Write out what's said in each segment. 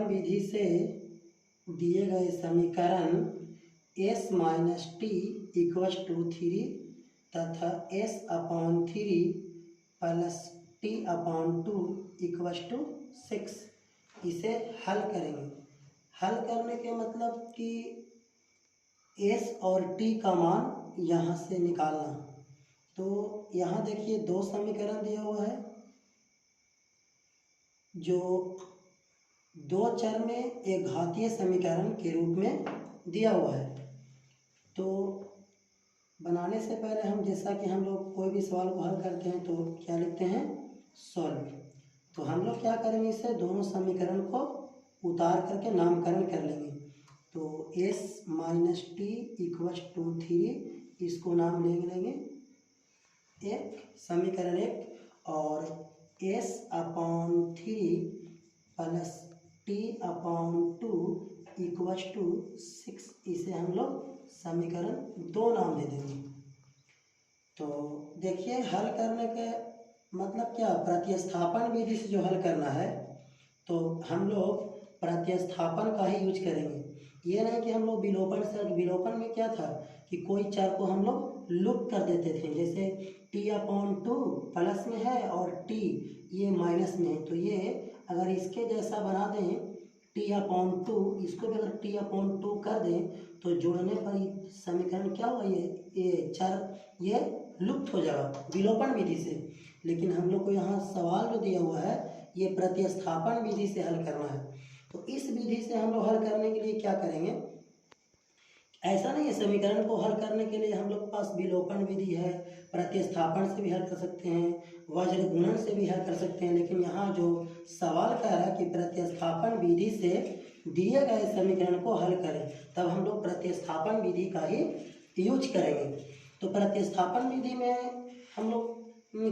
विधि से दिए गए समीकरण s minus T equal to 3 तथा s/3 plus t/2 equal to 6 इसे हल करेंगे। हल करने के मतलब कि s और t का मान यहाँ से निकालना। तो यहाँ देखिए दो समीकरण दिया हुआ है जो दो चर में एक घातीय समीकरण के रूप में दिया हुआ है। तो बनाने से पहले हम जैसा कि हम लोग कोई भी सवाल को हल करते हैं तो क्या लिखते हैं, सॉल्व। तो हम लोग क्या करेंगे, इसे दोनों समीकरण को उतार करके नामकरण कर लेंगे। तो s minus T equal to 3 इसको नाम ले लेंगे एक, समीकरण एक, और s/3 plus t/2 equal to 6 इसे हम लोग समीकरण 2 नाम दे देंगे। तो देखिए हल करने के मतलब क्या, प्रतिस्थापन विधि से जो हल करना है तो हम लोग प्रतिस्थापन का ही यूज करेंगे। ये नहीं कि हम लोग विलोपन से, विलोपन में क्या था कि कोई चर को हम लोग लुप्त कर देते थे, जैसे t/2 प्लस में है और t ये माइनस में है, तो ये अगर इसके जैसा बना दें t/2, इसको भी अगर t/2 कर दें तो जोड़ने पर समीकरण क्या हुआ, ये चर ये लुप्त हो जाएगा विलोपन विधि से। लेकिन हम लोग को यहाँ सवाल जो दिया हुआ है ये प्रतिस्थापन विधि से हल करना है। तो इस विधि से हम लोग हल करने के लिए क्या करेंगे, ऐसा नहीं है समीकरण को हल करने के लिए हम लोग के पास विलोपन विधि है, प्रतिस्थापन से भी हल कर सकते हैं, वज्र गुणन से भी हल कर सकते हैं। लेकिन यहाँ जो सवाल कह रहा है कि प्रतिस्थापन विधि से दिए गए समीकरण को हल करें, तब हम लोग प्रतिस्थापन विधि का ही यूज करेंगे। तो प्रतिस्थापन विधि में हम लोग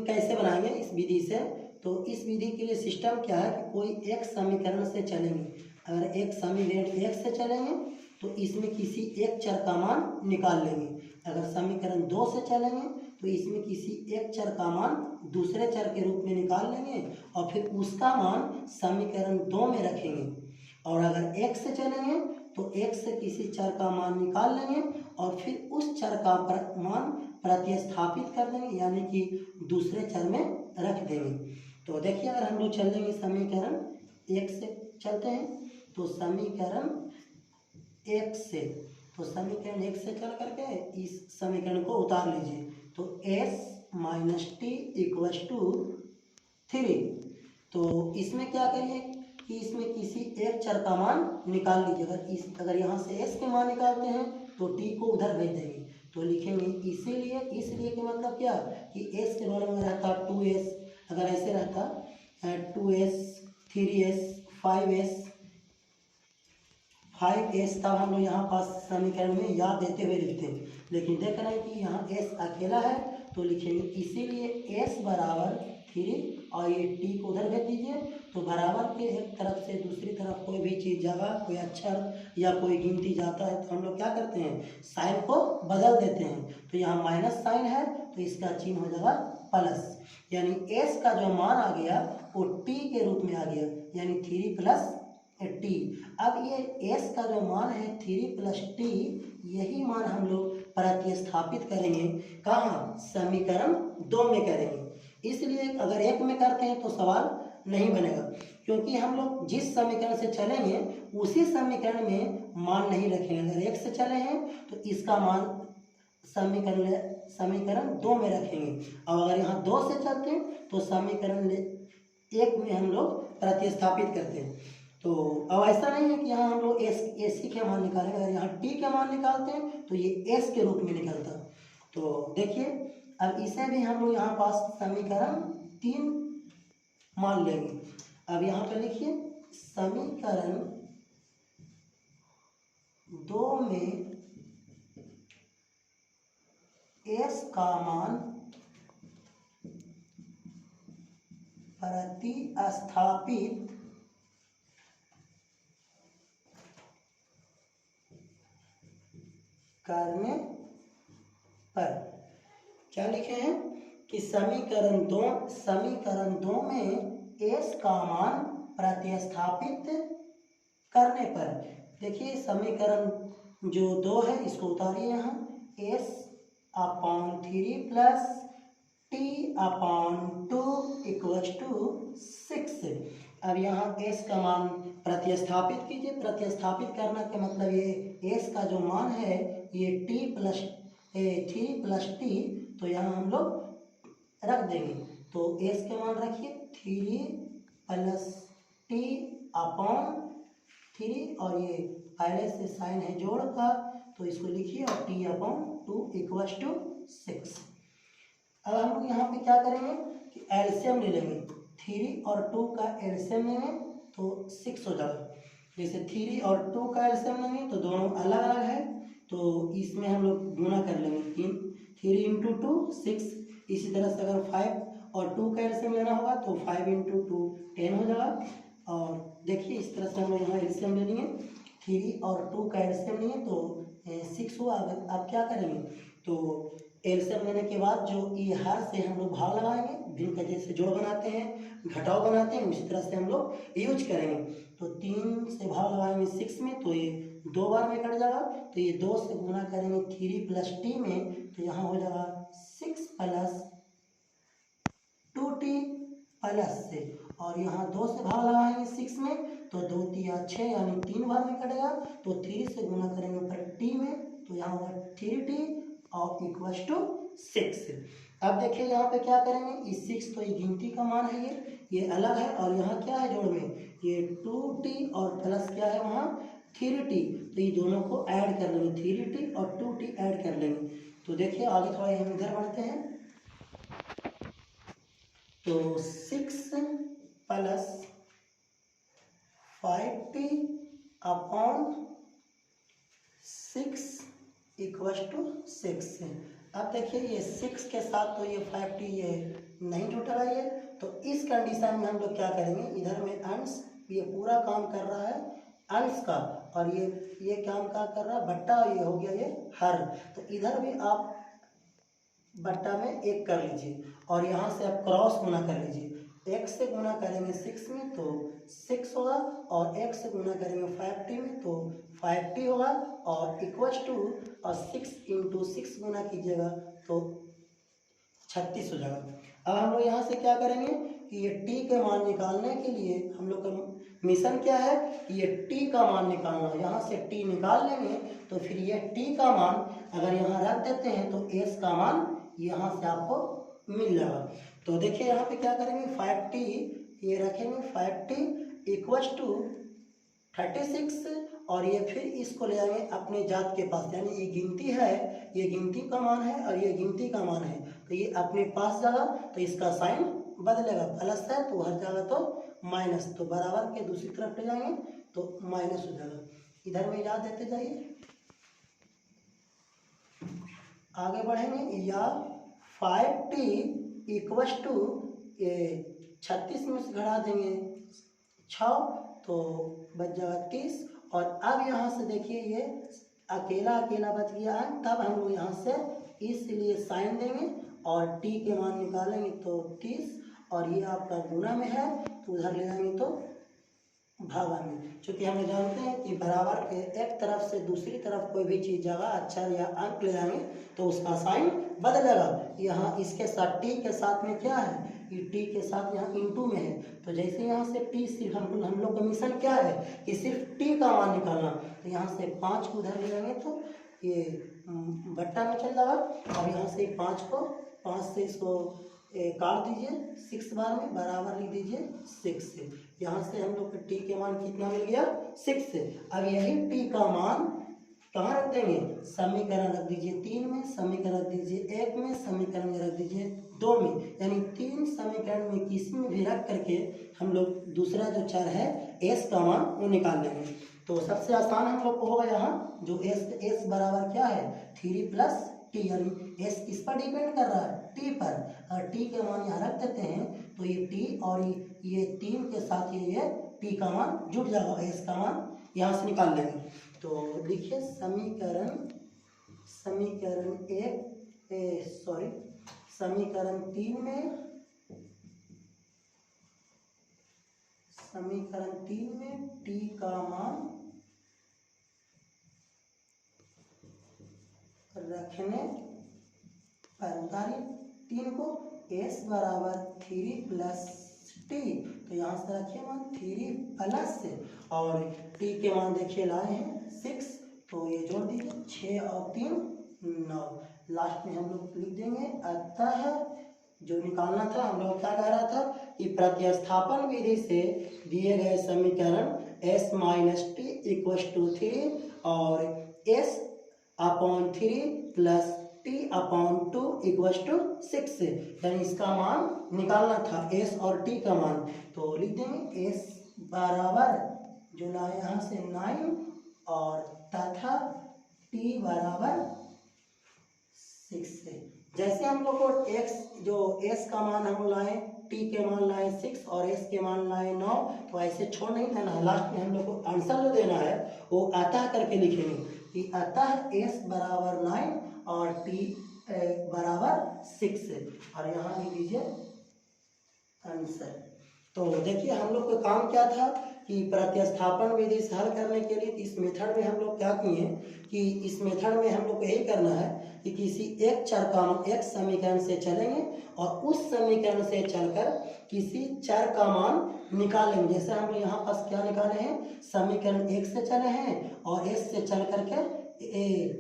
कैसे बनाएंगे इस विधि से, तो इस विधि के लिए सिस्टम क्या है कि कोई एक समीकरण से चलेंगे। अगर एक समीकरण एक से चलेंगे तो इसमें किसी एक चर का मान निकाल लेंगे। अगर समीकरण 2 से चलेंगे तो इसमें किसी एक चर का मान दूसरे चर के रूप में निकाल लेंगे और फिर उसका मान समीकरण 2 में रखेंगे। और अगर एक से चलेंगे तो एक से किसी चर का मान निकाल लेंगे और फिर उस चर का मान प्रतिस्थापित कर देंगे, यानी कि दूसरे चर में रख देंगे। तो देखिए अगर हम लोग चलेंगे समीकरण एक से चलते हैं तो समीकरण एक से, तो समीकरण एक से चल करके इस समीकरण को उतार लीजिए। तो s minus T equal to 3। तो इसमें क्या करिए कि इसमें किसी एक चर का मान निकाल लीजिए। अगर यहाँ से s के मान निकालते हैं तो t को उधर भेज देंगे, तो लिखेंगे इसीलिए, इसलिए के मतलब क्या कि s के बराबर में रहता 2s, अगर ऐसे रहता 2s 3s 5s तब हम लोग यहाँ पास समीकरण में याद देते हुए लिखते हैं। लेकिन देख रहे हैं कि यहाँ s अकेला है तो लिखेंगे इसीलिए s बराबर 3 और ये t को उधर भेज दीजिए। तो बराबर के एक तरफ से दूसरी तरफ कोई भी चीज़ जगह, कोई अक्षर या कोई गिनती जाता है तो हम लोग क्या करते हैं, साइन को बदल देते हैं। तो यहाँ माइनस साइन है तो इसका चिन्ह हो जाएगा प्लस, यानी s का जो मान आ गया वो t के रूप में आ गया, यानी 3 प्लस टी। अब ये s का जो मान है 3 प्लस टी, यही मान हम लोग प्रतिस्थापित करेंगे कहाँ, समीकरण 2 में करेंगे। इसलिए अगर एक में करते हैं तो सवाल नहीं बनेगा, क्योंकि हम लोग जिस समीकरण से चलेंगे उसी समीकरण में मान नहीं रखेंगे। अगर एक से चले हैं तो इसका मान समीकरण 2 में रखेंगे, और अगर यहाँ 2 से चलते हैं तो समीकरण 1 में हम लोग प्रतिस्थापित करते हैं। तो अब ऐसा नहीं है कि यहाँ हम लोग एस के मान निकालेंगे, अगर यहाँ टी के मान निकालते हैं तो ये एस के रूप में निकलता। तो देखिए अब इसे भी हम लोग यहाँ पास समीकरण 3 मान लेंगे। अब यहाँ पे लिखिए समीकरण 2 में एस का मान प्रतिस्थापित करने पर क्या लिखे हैं कि समीकरण 2 में s का मान प्रतिस्थापित करने पर देखिए समीकरण जो 2 है इसको उतारिए यहाँ, s upon 3 plus t upon 2 equals to 6। अब यहाँ s का मान प्रतिस्थापित कीजिए। प्रतिस्थापित करना का मतलब ये s का जो मान है ये t प्लस 3 प्लस t, तो यहाँ हम लोग रख देंगे। तो s के मान रखिए 3 प्लस t अपॉन 3, और ये पहले से साइन है जोड़ का तो इसको लिखिए, और t अपॉन 2 इक्वल्स टू 6। अब हम लोग यहाँ पे क्या करेंगे कि एलसीएम ले लेंगे, 3 और 2 का एलसीएम लेंगे तो 6 हो जाएगा। जैसे 3 और 2 का एलसीएम लेंगे तो दोनों अलग अलग है, तो इसमें हम लोग गुना कर लेंगे, 3 इंटू 2 6। इसी तरह से अगर 5 और 2 का एलसीएम लेना होगा तो 5 इंटू 2 10 हो जाएगा। और देखिए इस तरह से हम लोग यहाँ एलसीएम ले लेंगे, 3 और 2 का एलसीएम लेंगे तो 6 हुआ। अब क्या करेंगे, तो एलसीएम लेने के बाद जो ये हर से हम लोग भाग लगाएंगे, भिन्न का जैसे जोड़ बनाते हैं घटाव बनाते हैं उसी तरह से हम लोग यूज करेंगे। तो 3 से भाग लगाएंगे 6 में तो ये 2 बार में कट जाएगा, तो ये 2 से गुना करेंगे 3 प्लस t में तो यहाँ हो जाएगा 6 प्लस 2t प्लस से, और यहाँ 2 से भाग लगाएंगे 6 में तो 2 तिया 6 यानी 3 बार में कटेगा। तो 3 से गुना करेंगे पर t में तो यहाँ होगा 3t और इक्वल्स टू 6। अब देखिए यहाँ पे क्या करेंगे, इस 6 तो ये गिनती का मान है, ये अलग है, और यहाँ क्या है जोड़ में ये 2t और प्लस क्या है वहाँ 3t, तो ये दोनों को ऐड कर लेंगे, 3t और 2t ऐड कर लेंगे। तो देखिए आगे थोड़ा हम इधर बढ़ते हैं, तो 6 plus 5t upon 6 equals to 6। अब देखिए ये 6 के साथ तो ये 5t ये नहीं जुटा है, तो इस कंडीशन में हम लोग क्या करेंगे, इधर में अंश ये पूरा काम कर रहा है अंश का, और ये काम क्या कर रहा है बट्टा, ये हो गया ये हर, तो इधर भी आप बट्टा में 1 कर लीजिए, और यहाँ से आप क्रॉस गुना कर लीजिए। 1 से गुना करेंगे 6 में तो 6 होगा, और 1 से गुना करेंगे 5t में तो 5t होगा, और इक्वल्स टू, और 6 इंटू 6 गुना कीजिएगा तो 36 हो जाएगा। अब हम लोग यहाँ से क्या करेंगे कि ये t के मान निकालने के लिए हम लोग का मिशन क्या है, ये t का मान निकालना। यहाँ से t निकाल लेंगे तो फिर ये t का मान अगर यहाँ रख देते हैं तो s का मान यहाँ से आपको मिल जाएगा। तो देखिए यहाँ पे क्या करेंगे 5t ये रखेंगे, 5t इक्वल्स टू 36, और ये फिर इसको ले जाएंगे अपने जात के पास, यानी ये गिनती है, ये गिनती का मान है और ये गिनती का मान है, तो ये अपने पास जाएगा तो इसका साइन बदलेगा, प्लस है तो हर जाएगा तो माइनस, तो बराबर के दूसरी तरफ ले जाएंगे तो माइनस हो जाएगा। इधर में याद देते जाइए, आगे बढ़ेंगे, या 5t इक्वल्स टू 36 में से घटा देंगे 6 तो बच जाएगा 30, और अब यहाँ से देखिए ये अकेला अकेला बच गया है, तब हम लोग यहाँ से इसलिए साइन देंगे और t के मान निकालेंगे तो 30, और ये आपका गुना में है तो उधर ले जाएंगे तो भागा में, क्योंकि हम जानते हैं कि बराबर के एक तरफ से दूसरी तरफ कोई भी चीज़ जगह अक्षर या अंक ले जाएंगे तो उसका साइन बदलेगा। यहाँ इसके साथ t के साथ में क्या है, ये t के साथ यहाँ इंटू में है, तो जैसे यहाँ से t सिर्फ हम लोग का मिशन क्या है कि सिर्फ t का मान निकालना, तो यहाँ से 5 को उधर ले जाएंगे तो ये बट्टा में चल जाएगा, और यहाँ से 5 को 5 से इसको काट दीजिए 6 बार में, बराबर लिख दीजिए 6 से। यहाँ से हम लोग को t के मान कितना मिल गया 6 से। अब यही t का मान कहाँ रख देंगे, समीकरण रख दीजिए 3 में, समीकरण रख दीजिए 1 में, समीकरण में रख दीजिए 2 में, यानी 3 समीकरण में किसी में भी रख करके हम लोग दूसरा जो चर है s का मान वो निकाल लेंगे। तो सबसे आसान हम लोग को होगा यहाँ जो s बराबर क्या है 3 प्लस t, यानी s किस पर डिपेंड कर रहा है t पर, और t के मान यहाँ रख देते हैं तो ये t और ये 3 के साथ ये t का मान जुड़ जाएगा, s का मान यहाँ से निकाल लेंगे। तो देखिए समीकरण 3 में t का मान रखने पर उतारिए 3 को, s बराबर 3 प्लस टी, तो यहाँ से रखिए मान 3 प्लस से, और t के मान देखिए लाए हैं 6, तो ये जोड़ दीजिए 6 और 3 9, लास्ट में हम लोग लिख देंगे। अतः जो निकालना था हम लोग क्या कह रहा था कि प्रतिस्थापन विधि से दिए गए समीकरण s minus T equal to 3 और s upon 3 plus T upon 2 equal to 6, यानी इसका मान निकालना था s और t का मान, तो लिख देंगे s बराबर जो लाए यहाँ से 9 और तथा t बराबर 6 से। जैसे हम लोग को x जो s का मान हम लाए, t के मान लाए 6 और s के मान लाए 9, तो ऐसे छोड़ नहीं देना है, लास्ट में हम लोग को आंसर जो देना है वो अतः करके लिखेंगे कि अतः s बराबर 9 और t बराबर 6, और यहाँ लिख दीजिए आंसर। तो देखिए हम लोग का काम क्या था कि प्रतिस्थापन विधि से हल करने के लिए इस मेथड में हम लोग क्या किए कि इस मेथड में हम लोग को यही करना है कि किसी एक चर का एक समीकरण से चलेंगे और उस समीकरण से चलकर किसी चर का मान निकालेंगे। जैसे हम लोग यहाँ पास क्या निकाले हैं, समीकरण 1 से चले हैं और s से चल करके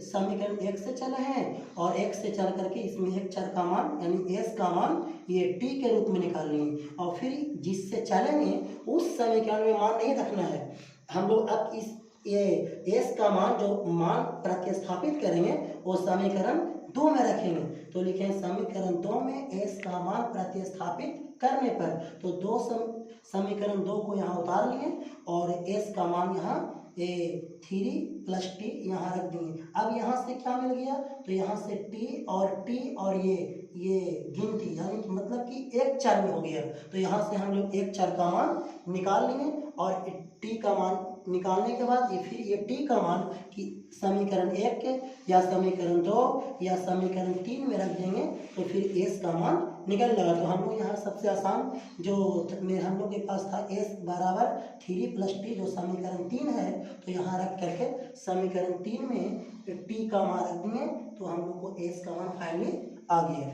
समीकरण 1 से चले हैं और 1 से चल करके इसमें एक चर का मान यानी s का मान ये t के रूप में निकाल लेंगे, और फिर जिससे चलेंगे उस समीकरण में मान नहीं रखना है हम लोग। अब इस ये s का मान जो मान प्रतिस्थापित करेंगे वो समीकरण 2 में रखेंगे, तो लिखें समीकरण 2 में s का मान प्रतिस्थापित करने पर, तो समीकरण 2 को यहाँ उतार लिए और s का मान यहाँ 3 प्लस टी यहाँ रख दिए। अब यहाँ से क्या मिल गया, तो यहाँ से t और ये गिनती यानी कि मतलब कि एक चर में हो गया, तो यहाँ से हम लोग एक चर का मान निकाल लेंगे और t का मान निकालने के बाद ये फिर ये t का मान कि समीकरण 1 के या समीकरण 2 या समीकरण 3 में रख देंगे, तो फिर s का मान निकल जाएगा। तो हम लोग यहाँ सबसे आसान जो हम लोग के पास था s बराबर 3 प्लस टी जो समीकरण 3 है, तो यहाँ रख करके समीकरण 3 में t का मान रख देंगे, तो हम लोग को s का मान फाइनली आ गया।